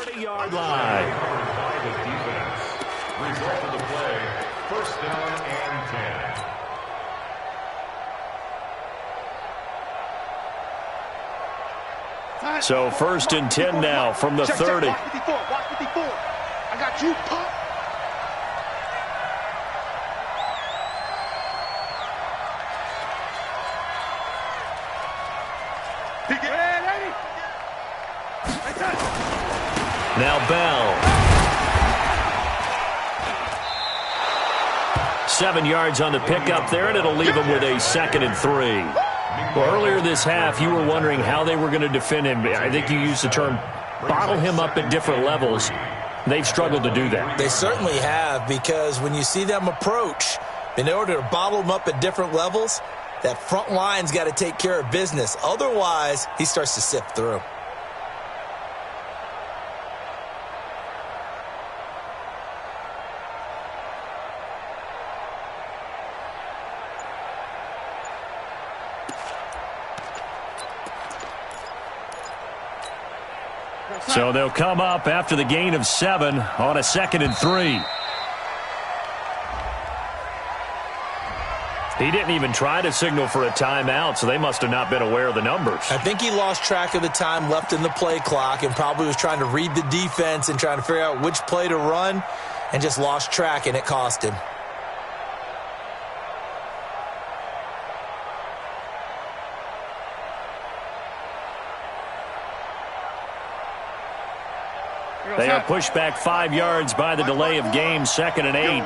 20-yard line. By the defense. Result of the play, first down and 10. So first and 10 now from the 30. Watch 54. I got you, pump. Now Bell. 7 yards on the pickup there, and it'll leave him with a 2nd and 3. Well, earlier this half, you were wondering how they were going to defend him. I think you used the term bottle him up at different levels. They've struggled to do that. They certainly have, because when you see them approach, in order to bottle him up at different levels, that front line's got to take care of business. Otherwise, he starts to sift through. So they'll come up after the gain of 7 on a 2nd and 3. He didn't even try to signal for a timeout, so they must have not been aware of the numbers. I think he lost track of the time left in the play clock and probably was trying to read the defense and trying to figure out which play to run and just lost track, and it cost him. They are pushed back 5 yards by the delay of game, 2nd and 8.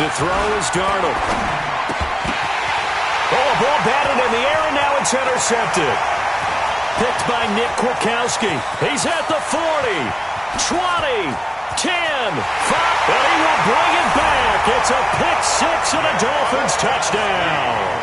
To throw is Darnold. Oh, a ball batted in the air, and now it's intercepted. Picked by Nick Kwiatkowski. He's at the 40, 20, 10, 5, and he will bring it back. It's a pick-6 and a Dolphins touchdown.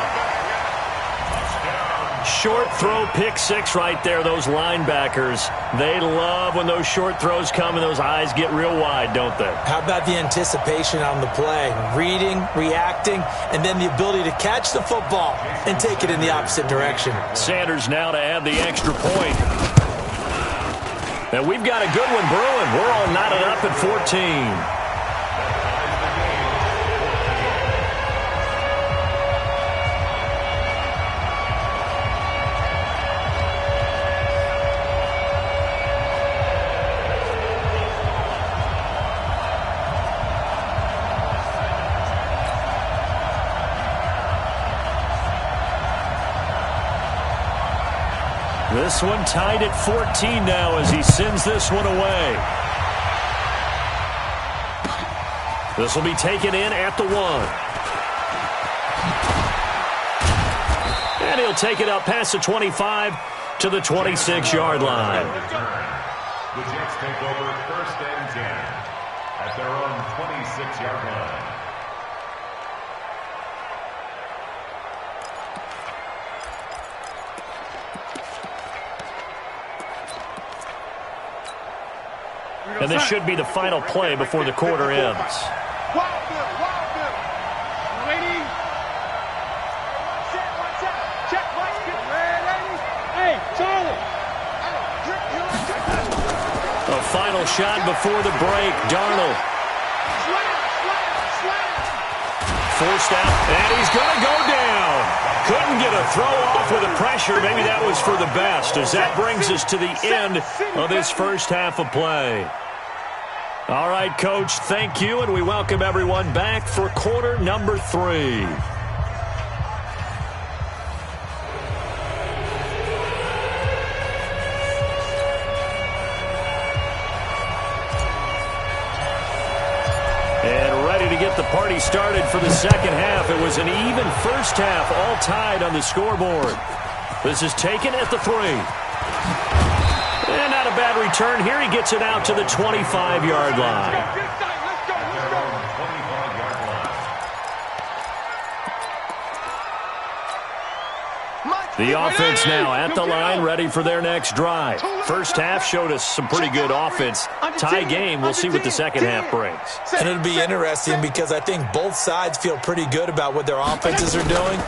Short throw, pick-6 right there. Those linebackers, they love when those short throws come and those eyes get real wide, don't they? How about the anticipation on the play? Reading, reacting, and then the ability to catch the football and take it in the opposite direction. Sanders now to add the extra point. And we've got a good one brewing. We're all knotted up at 14. This one tied at 14 now as he sends this one away. This will be taken in at the 1. And he'll take it up past the 25 to the 26-yard line. The Jets take over 1st and 10 at their own 26-yard line. And this should be the final play before the quarter ends. Wild Bill. Waiting. Check. Hey, Charlie. A final shot before the break. Darnold. Forced out, and he's going to go down. Couldn't get a throw off with the pressure. Maybe that was for the best, as that brings us to the end of this first half of play. All right, Coach, thank you, and we welcome everyone back for quarter number 3. And ready to get the party started for the second half. It was an even first half, all tied on the scoreboard. This is taken at the 3. And not a bad return here. He gets it out to the 25-yard line. The offense now at the line, ready for their next drive. First half showed us some pretty good offense. Tie game, we'll see what the second half brings. And it'll be interesting because I think both sides feel pretty good about what their offenses are doing.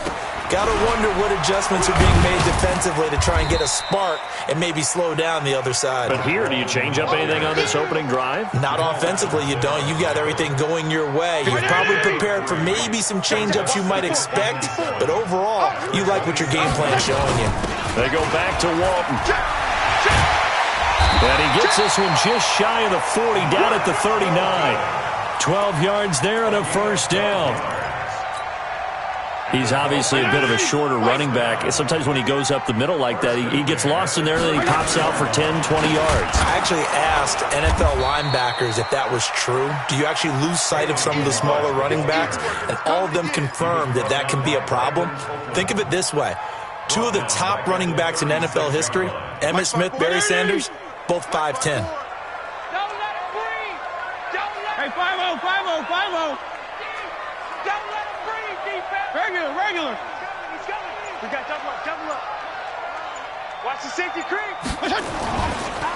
Got to wonder what adjustments are being made defensively to try and get a spark and maybe slow down the other side. But here, do you change up anything on this opening drive? Not offensively, you don't. You got everything going your way. You've probably prepared for maybe some change-ups you might expect, but overall, you like what your game plan is showing you. They go back to Walton. And he gets this one just shy of the 40, down at the 39. 12 yards there and a first down. He's obviously a bit of a shorter running back. And sometimes when he goes up the middle like that, he gets lost in there and then he pops out for 10, 20 yards. I actually asked NFL linebackers if that was true. Do you actually lose sight of some of the smaller running backs? And all of them confirmed that that can be a problem. Think of it this way. Two of the top running backs in NFL history, Emmitt Smith, Barry Sanders, both 5'10". Don't let him breathe. Don't let him. Hey, 5-0, 5-0, 5-0. Don't let him breathe, defense. Regular. He's coming. We got double up. Watch the safety creep.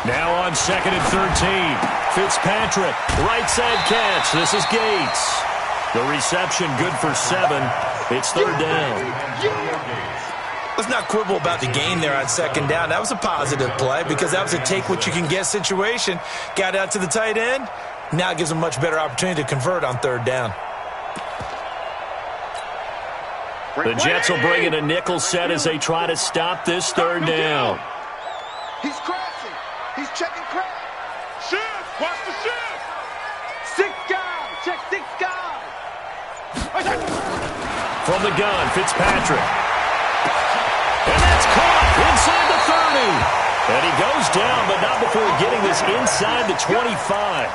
Now on 2nd and 13. Fitzpatrick, right side catch. This is Gates. The reception good for 7. It's 3rd down. Let's not quibble about the gain there on 2nd down. That was a positive play because that was a take-what-you-can-get situation. Got out to the tight end. Now it gives them a much better opportunity to convert on 3rd down. The Jets will bring in a nickel set as they try to stop this 3rd down. He's crashing. He's checking crash. Shift. Watch the shift. 6 guys. Check 6 guys. From the gun, Fitzpatrick. And that's caught inside the 30. And he goes down, but not before getting this inside the 25.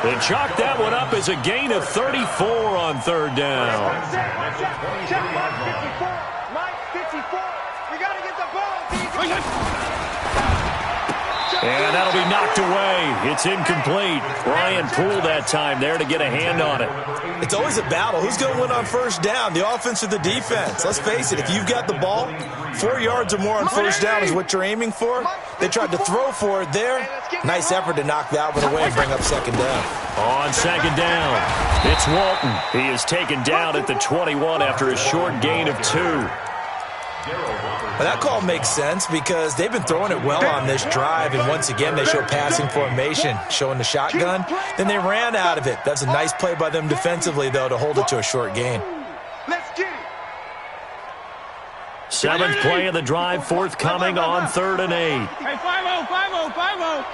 They chalk that one up as a gain of 34 on 3rd down. Check Mike 54. We got to get the ball. And that'll be knocked away. It's incomplete. Ryan Poole that time there to get a hand on it. It's always a battle. Who's going to win on 1st down, the offense or the defense? Let's face it, if you've got the ball, 4 yards or more on 1st down is what you're aiming for. They tried to throw for it there. Nice effort to knock that one away and bring up 2nd down. On 2nd down, it's Walton. He is taken down at the 21 after a short gain of 2. Well, that call makes sense because they've been throwing it well on this drive, and once again they show passing formation, showing the shotgun. Then they ran out of it. That's a nice play by them defensively, though, to hold it to a short gain. Let's get it. 7th play of the drive, forthcoming on 3rd and 8. Hey, 5-0, 5-0, 5-0.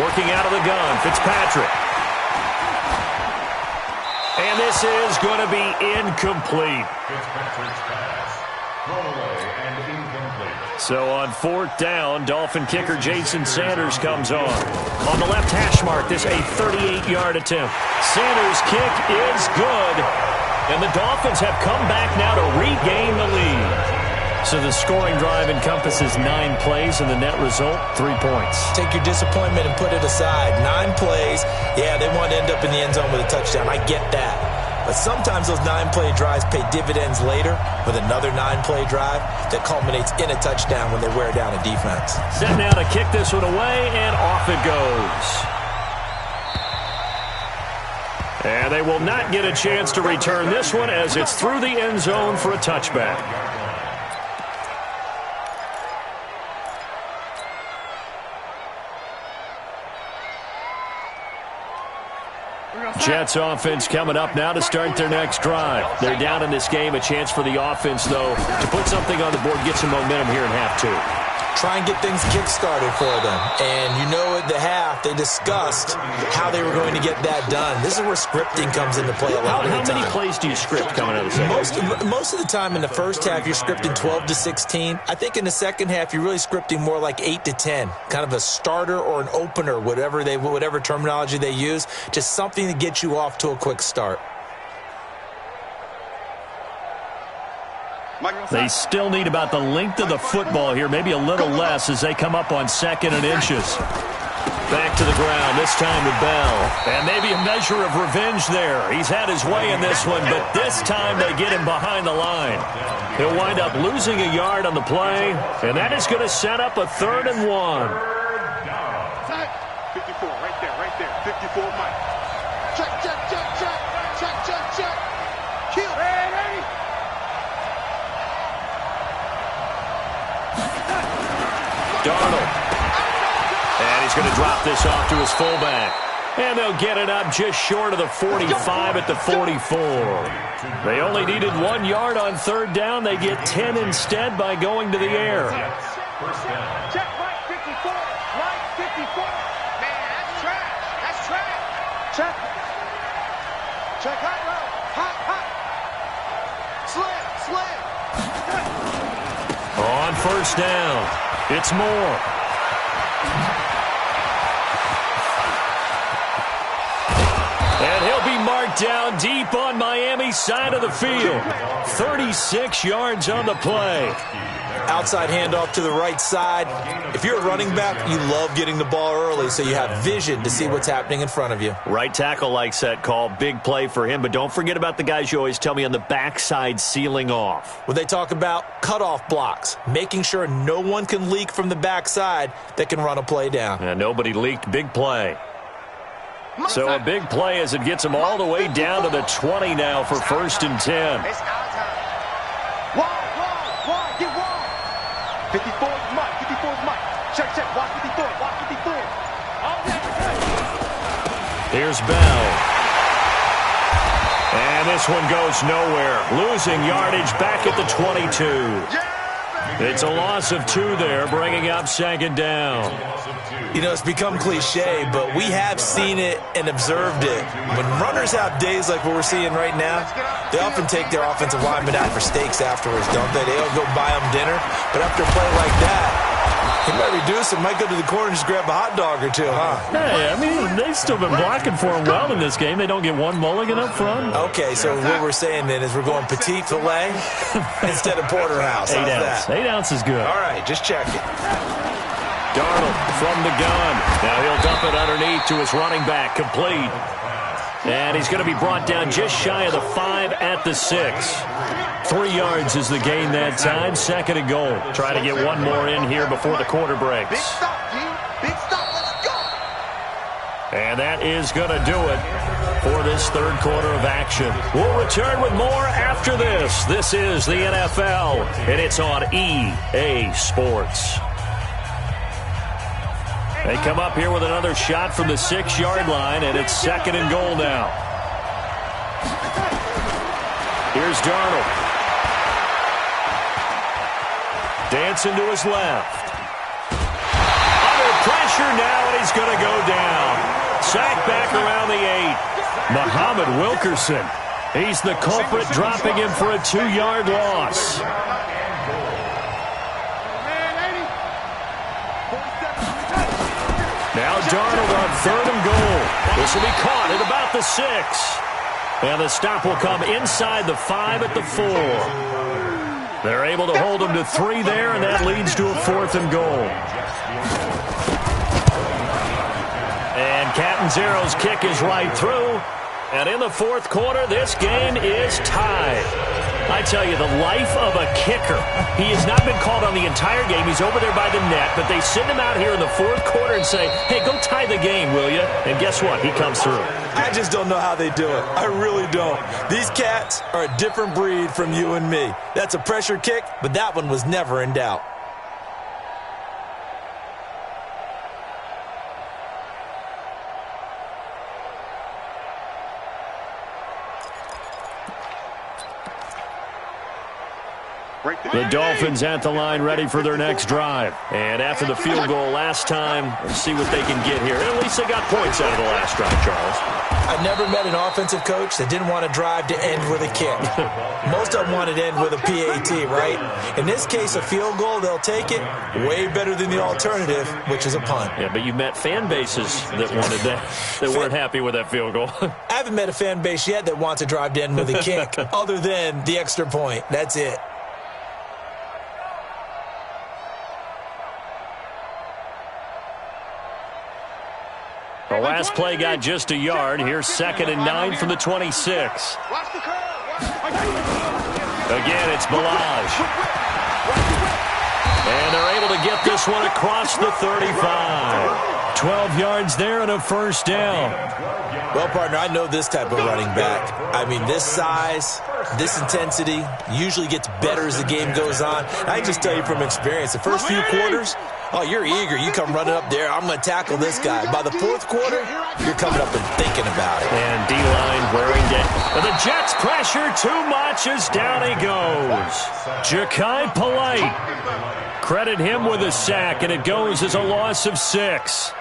Working out of the gun, Fitzpatrick. And this is going to be incomplete. Fitzpatrick's pass. Thrown away and incomplete. So on 4th down, Dolphin kicker Jason Sanders comes on. On the left hash mark, this a 38-yard attempt. Sanders' kick is good. And the Dolphins have come back now to regain the lead. So the scoring drive encompasses 9 plays, and the net result, 3 points. Take your disappointment and put it aside. 9 plays. Yeah, they want to end up in the end zone with a touchdown. I get that. But sometimes those 9-play drives pay dividends later with another 9-play drive that culminates in a touchdown when they wear down a defense. Set now to kick this one away, and off it goes. And they will not get a chance to return this one as it's through the end zone for a touchback. Jets offense coming up now to start their next drive. They're down in this game. A chance for the offense, though, to put something on the board, get some momentum here in half 2. Try and get things kick-started for them. And you know at the half, they discussed how they were going to get that done. This is where scripting comes into play a lot of the time. How many plays do you script coming out of the second? Most of the time in the first half, you're scripting 12 to 16. I think in the second half, you're really scripting more like 8 to 10. Kind of a starter or an opener, whatever terminology they use. Just something to get you off to a quick start. They still need about the length of the football here, maybe a little less as they come up on 2nd and inches. Back to the ground, this time to Bell. And maybe a measure of revenge there. He's had his way in this one, but this time they get him behind the line. He'll wind up losing a yard on the play, and that is going to set up a 3rd and 1. 54, right there. 54, Mike. Check. Kill. Ready. Darnold. And he's going to drop this off to his fullback. And they'll get it up just short of the 45 at the 44. They only needed 1 yard on 3rd down. They get 10 instead by going to the air. Check, Mike 54. Mike 54. Man, that's trash. Check. Hot route. Hot. Slam. On 1st down, it's Moore. And he'll be marked down deep on Miami's side of the field. 36 yards on the play. Outside handoff to the right side. If you're a running back, you love getting the ball early so you have vision to see what's happening in front of you. Right tackle likes that call. Big play for him. But don't forget about the guys you always tell me on the backside sealing off. When they talk about cutoff blocks, making sure no one can leak from the backside that can run a play down. And nobody leaked. Big play. So a big play as it gets him all the way down to the 20 now for 1st and 10. It's our time. Wide, get wide. 54 is Mike. Check. Watch 54. Here's Bell. And this one goes nowhere. Losing yardage back at the 22. It's a loss of 2 there, bringing up 2nd down. You know, it's become cliche, but we have seen it and observed it. When runners have days like what we're seeing right now, they often take their offensive linemen out for steaks afterwards, don't they? They don't go buy them dinner. But after a play like that, he might reduce it, might go to the corner and just grab a hot dog or two, huh? Hey, I mean, they've still been blocking for him well in this game. They don't get 1 mulligan up front. Okay, so what we're saying then is we're going petite filet instead of porterhouse. How's that? 8 ounce is good. All right, just check it. Darnold from the gun. Now he'll dump it underneath to his running back, complete. And he's going to be brought down just shy of the 5 at the 6. 3 yards is the gain that time. 2nd and goal. Try to get 1 more in here before the quarter breaks. Big stop, G. Big stop. Let's go. And that is going to do it for this 3rd quarter of action. We'll return with more after this. This is the NFL, and it's on EA Sports. They come up here with another shot from the 6-yard line, and it's 2nd and goal now. Here's Darnold. Dancing to his left. Under pressure now, and he's going to go down. Sacked back around the 8. Muhammad Wilkerson. He's the culprit, dropping him for a 2-yard loss. Now Darnold on 3rd and goal. This will be caught at about the 6. And the stop will come inside the 5 at the 4. They're able to hold him to 3 there, and that leads to a 4th and goal. And Catanzaro's kick is right through. And in the 4th quarter, this game is tied. I tell you, the life of a kicker. He has not been called on the entire game. He's over there by the net, but they send him out here in the 4th quarter and say, hey, go tie the game, will you? And guess what? He comes through. I just don't know how they do it. I really don't. These cats are a different breed from you and me. That's a pressure kick, but that one was never in doubt. The Dolphins at the line, ready for their next drive. And after the field goal last time, let's see what they can get here. At least they got points out of the last drive, Charles. I've never met an offensive coach that didn't want to drive to end with a kick. Most of them want it to end with a PAT, right? In this case, a field goal, they'll take it. Way better than the alternative, which is a punt. Yeah, but you've met fan bases that wanted that, that weren't happy with that field goal. I haven't met a fan base yet that wants to drive to end with a kick, other than the extra point. That's it. last play got just a yard. Here's 2nd and 9 from the 26. Again, it's Balaj. And they're able to get this one across the 35. 12 yards there and a first down. Well, partner, I know this type of running back. I mean, this size, this intensity usually gets better as the game goes on. I can just tell you from experience, the first few quarters, oh, you're eager. You come running up there, I'm going to tackle this guy. By the fourth quarter, you're coming up and thinking about it. And D-line wearing down. But the Jets pressure too much as down he goes. Ja'Kai Polite. Credit him with a sack, and it goes as a loss of 6.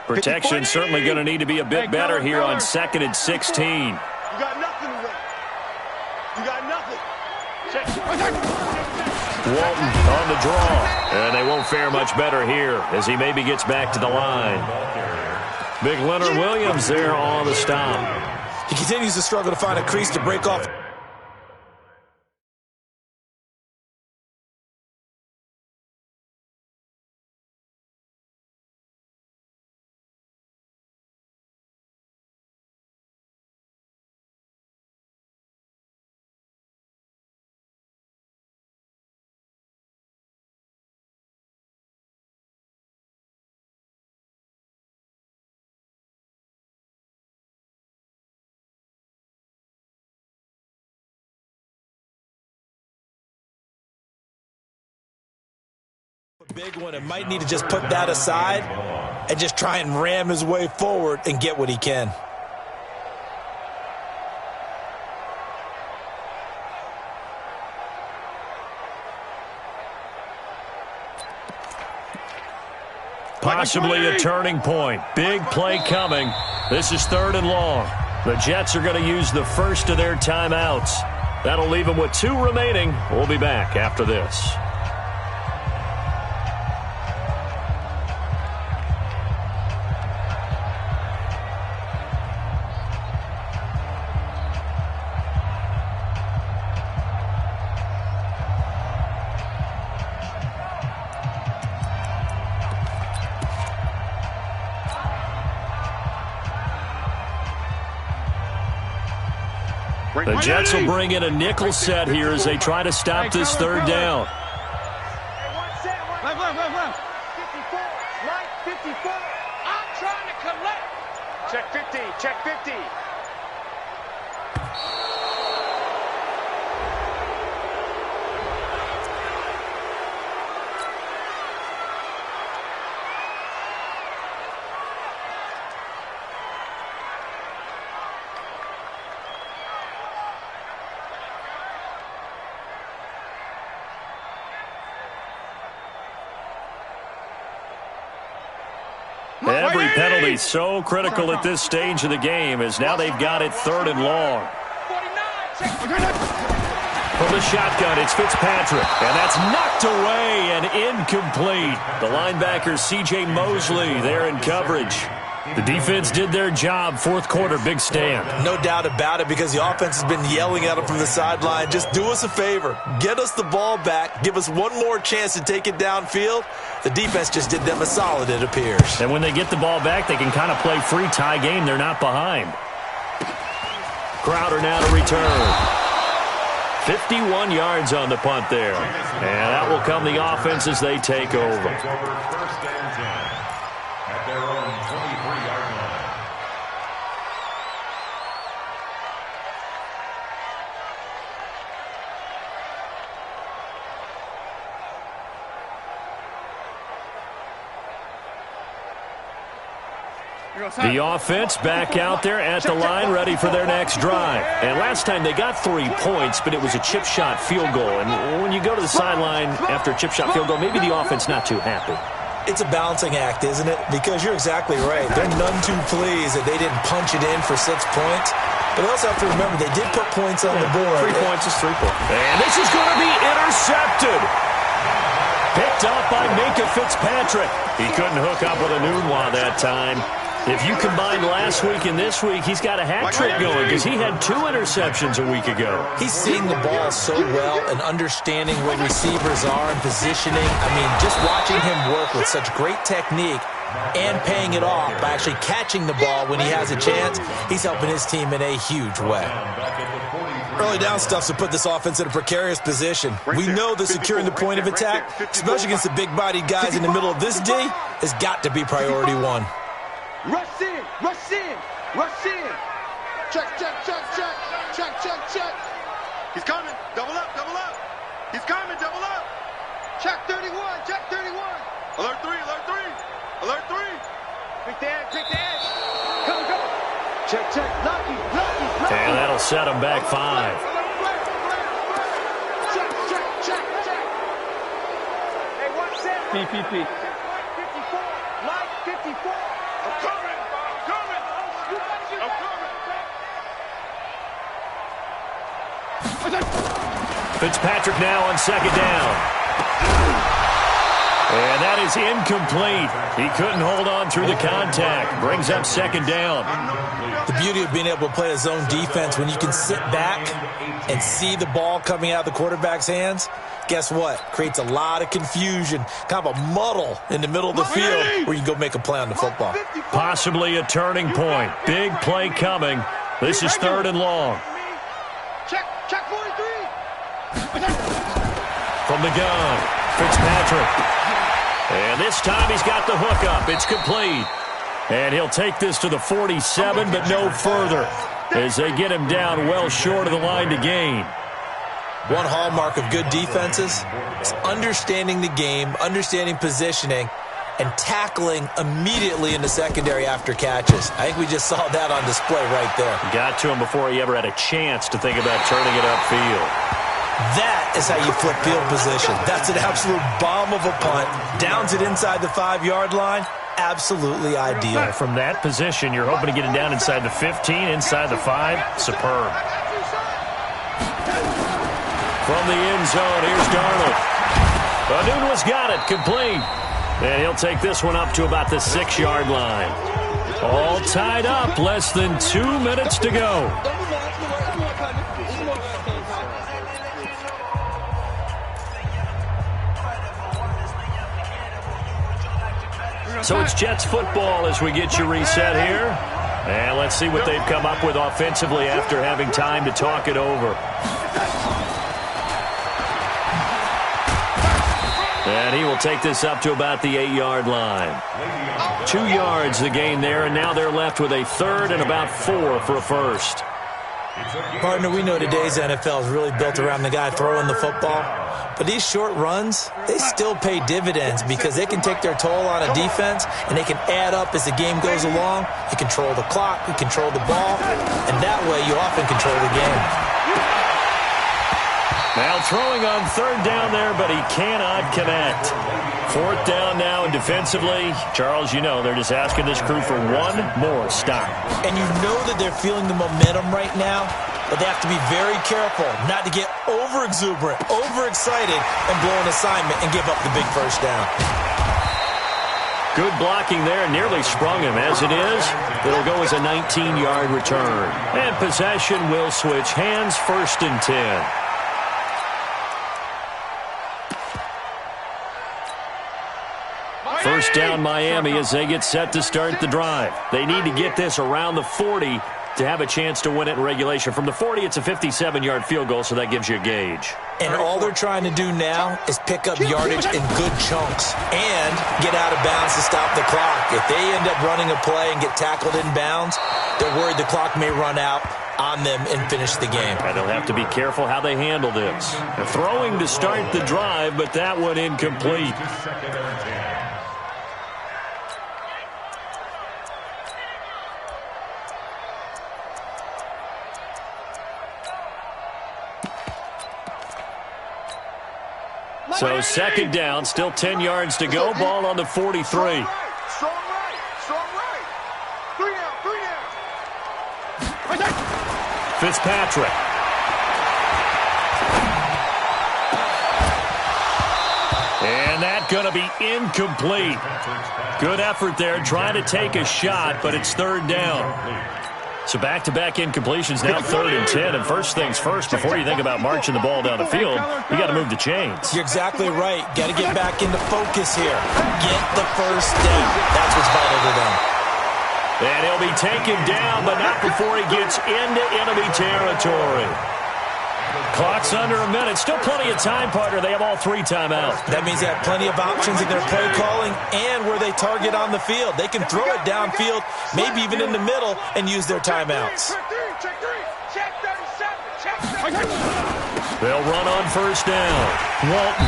Protection certainly going to need to be a bit better here on 2nd and 16. You got nothing to win. You got nothing. Walton on the draw. And they won't fare much better here as he maybe gets back to the line. Big Leonard Williams there on the stop. He continues to struggle to find a crease to break off. Big one and might need to just put that aside and just try and ram his way forward and get what he can. Possibly a turning point. Big play coming. This is 3rd and long. The Jets are going to use the first of their timeouts. That'll leave them with 2 remaining. We'll be back after this. The Jets will bring in a nickel set here as they try to stop this 3rd down. Left. 54. Right, 54. I'm trying to collect. Check 50. Check 50. Every penalty so critical at this stage of the game as now they've got it 3rd and long. From the shotgun, it's Fitzpatrick, and that's knocked away and incomplete. The linebacker, C.J. Mosley, there in coverage. The defense did their job. 4th quarter, big stand. No doubt about it, because the offense has been yelling at him from the sideline. Just do us a favor. Get us the ball back. Give us one more chance to take it downfield. The defense just did them a solid, it appears. And when they get the ball back, they can kind of play free tie game. They're not behind. Crowder now to return. 51 yards on the punt there. And that will come the offense as they take over. 1st and 10 at their own 23-yard line. The offense back out there at the line, ready for their next drive. And last time they got 3 points, but it was a chip shot field goal. And when you go to the sideline after a chip shot field goal, maybe the offense not too happy. It's a balancing act, isn't it? Because you're exactly right. They're none too pleased that they didn't punch it in for 6 points. But we also have to remember they did put points on the board. 3 points is 3 points. And this is going to be intercepted. Picked up by Minka Fitzpatrick. He couldn't hook up with a Nunwa that time. If you combine last week and this week, he's got a hat trick going because he had 2 interceptions a week ago. He's seeing the ball so well and understanding where receivers are and positioning. I mean, just watching him work with such great technique and paying it off by actually catching the ball when he has a chance, he's helping his team in a huge way. Early down stuff's to put this offense in a precarious position. We know that securing the point of attack, especially against the big-bodied guys in the middle of this D, has got to be priority 1. Rush in, rush in, rush in. Check, check, check, check, check, check, check. He's coming, double up, double up. He's coming, double up. Check 31, check 31. Alert 3, alert 3, alert 3. Pick the edge, pick the edge. Come, come. Check, check, lucky, lucky, lucky. And that'll set him back 5. Check, check, check, check. Hey, what's that? PPP. Light 54. I'm coming! I'm coming! I'm coming! Fitzpatrick now on 2nd down. And that is incomplete. He couldn't hold on through the contact. Brings up 2nd down. The beauty of being able to play a zone defense when you can sit back and see the ball coming out of the quarterback's hands, guess what? Creates a lot of confusion, kind of a muddle in the middle of the field where you can go make a play on the football. Possibly a turning point. Big play coming. This is 3rd and long. Check 43. From the gun, Fitzpatrick. And this time he's got the hook up. It's complete. And he'll take this to the 47, but no further as they get him down well short of the line to gain. One hallmark of good defenses is understanding the game, understanding positioning, and tackling immediately in the secondary after catches. I think we just saw that on display right there. Got to him before he ever had a chance to think about turning it upfield. That is how you flip field position. That's an absolute bomb of a punt. Downs it inside the 5-yard line. Absolutely ideal. From that position, you're hoping to get it down inside the 15, inside the 5. Superb. From the end zone, here's Darnold. Nunwa's got it, complete. And he'll take this one up to about the 6-yard line. All tied up, less than 2 minutes to go. So it's Jets football as we get you reset here. And let's see what they've come up with offensively after having time to talk it over. And he will take this up to about the 8-yard line. 2 yards the gain there, and now they're left with a 3rd and about 4 for a first. Partner, we know today's NFL is really built around the guy throwing the football. But these short runs, they still pay dividends because they can take their toll on a defense and they can add up as the game goes along. You control the clock, you control the ball, and that way you often control the game. Now throwing on 3rd down there, but he cannot connect. 4th down now, and defensively, Charles, you know, they're just asking this crew for one more stop. And you know that they're feeling the momentum right now, but they have to be very careful not to get over-exuberant, overexcited, and blow an assignment and give up the big first down. Good blocking there, nearly sprung him. As it is, it'll go as a 19-yard return. And possession will switch hands, 1st and 10. First down Miami as they get set to start the drive. They need to get this around the 40 to have a chance to win it in regulation. From the 40, it's a 57-yard field goal, so that gives you a gauge. And all they're trying to do now is pick up yardage in good chunks and get out of bounds to stop the clock. If they end up running a play and get tackled in bounds, they're worried the clock may run out on them and finish the game. And they'll have to be careful how they handle this. They're throwing to start the drive, but that one incomplete. So second down, still 10 yards to go. Ball on the 43. Strong right. Strong right. 3 down. Fitzpatrick. And that going to be incomplete. Good effort there, trying to take a shot, but it's third down. So back-to-back incompletions, now 3rd and 10. And first things first, before you think about marching the ball down the field, you got to move the chains. You're exactly right. Got to get back into focus here. Get the first down. That's what's vital to them. And he'll be taken down, but not before he gets into enemy territory. Clock's under a minute. Still plenty of time, partner. They have all 3 timeouts. That means they have plenty of options in their play calling and where they target on the field. They can throw it downfield, maybe even in the middle, and use their timeouts. Check 37. They'll run on first down. Walton.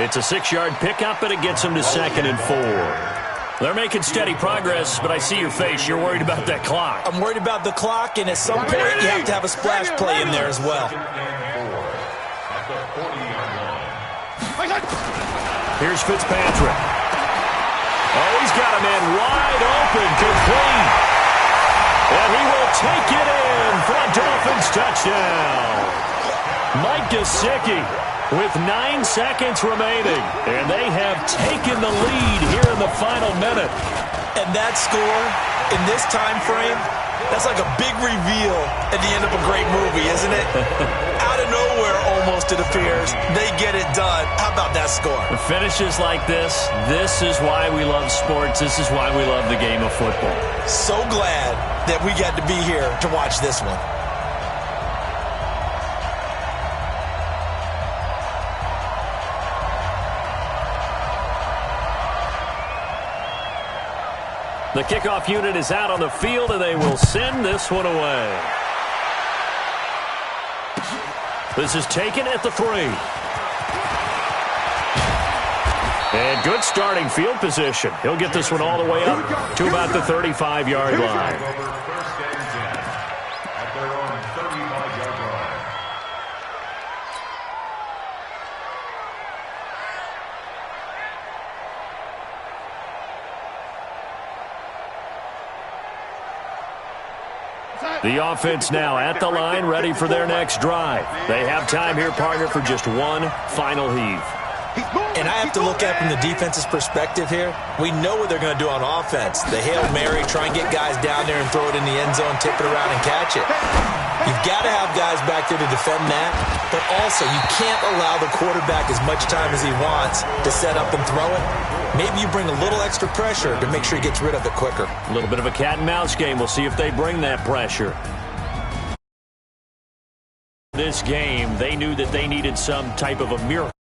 It's a 6-yard pickup, and it gets them to 2nd and 4. They're making steady progress, but I see your face. You're worried about that clock. I'm worried about the clock, and at some point, you have to have a splash play in there as well. Here's Fitzpatrick. Oh, he's got a man wide open, complete. And he will take it in for a Dolphins touchdown. Mike Gesicki with 9 seconds remaining. And they have taken the lead here in the final minute. And that score, in this time frame, that's like a big reveal at the end of a great movie, isn't it? Out of nowhere, almost, it appears. They get it done. How about that score? Finishes like this is why we love sports. This is why we love the game of football. So glad that we got to be here to watch this one. The kickoff unit is out on the field, and they will send this one away. This is taken at the 3. And good starting field position. He'll get this one all the way up to about the 35-yard line. First and 10 at their own 35-yard line. The offense now at the line, ready for their next drive. They have time here, partner, for just one final heave. And I have to look at it from the defense's perspective here. We know what they're going to do on offense. The Hail Mary, try and get guys down there and throw it in the end zone, tip it around and catch it. You've got to have guys back there to defend that, but also you can't allow the quarterback as much time as he wants to set up and throw it. Maybe you bring a little extra pressure to make sure he gets rid of it quicker. A little bit of a cat and mouse game. We'll see if they bring that pressure. This game, they knew that they needed some type of a miracle.